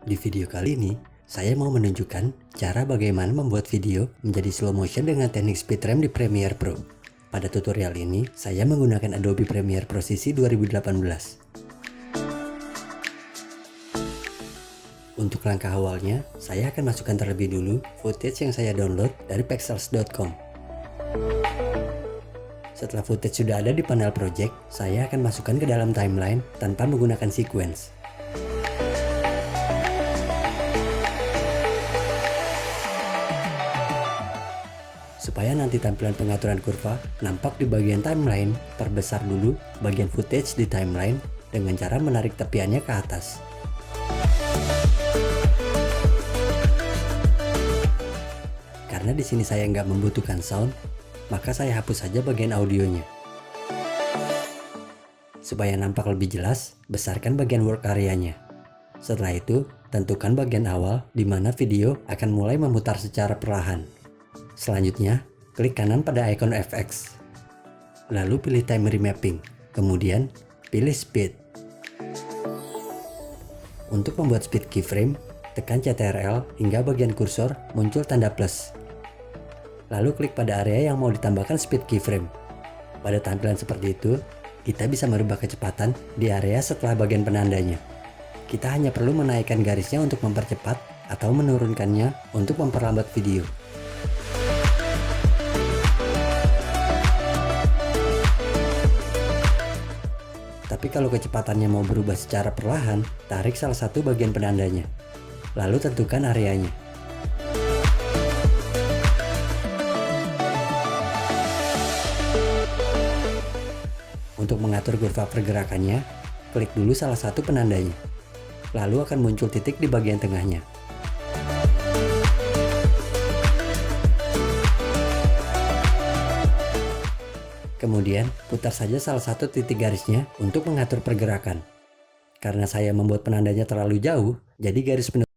Di video kali ini, saya mau menunjukkan cara bagaimana membuat video menjadi slow motion dengan teknik speed ramp di Premiere Pro. Pada tutorial ini, saya menggunakan Adobe Premiere Pro CC 2018. Untuk langkah awalnya, saya akan masukkan terlebih dulu footage yang saya download dari pexels.com. Setelah footage sudah ada di panel project, saya akan masukkan ke dalam timeline tanpa menggunakan sequence. Supaya nanti tampilan pengaturan kurva nampak di bagian timeline, perbesar dulu bagian footage di timeline dengan cara menarik tepiannya ke atas. Karena di sini saya nggak membutuhkan sound, maka saya hapus saja bagian audionya. Supaya nampak lebih jelas, besarkan bagian work area-nya. Setelah itu, tentukan bagian awal di mana video akan mulai memutar secara perlahan. Selanjutnya, klik kanan pada ikon FX. Lalu pilih time remapping, kemudian pilih speed. Untuk membuat speed keyframe, tekan CTRL hingga bagian kursor muncul tanda plus. Lalu klik pada area yang mau ditambahkan speed keyframe. Pada tampilan seperti itu, kita bisa merubah kecepatan di area setelah bagian penandanya. Kita hanya perlu menaikkan garisnya untuk mempercepat atau menurunkannya untuk memperlambat video. Tapi kalau kecepatannya mau berubah secara perlahan, tarik salah satu bagian penandanya. Lalu tentukan areanya. Untuk mengatur kurva pergerakannya, klik dulu salah satu penandanya. Lalu akan muncul titik di bagian tengahnya. Kemudian, putar saja salah satu titik garisnya untuk mengatur pergerakan. Karena saya membuat penandanya terlalu jauh, jadi garis penutup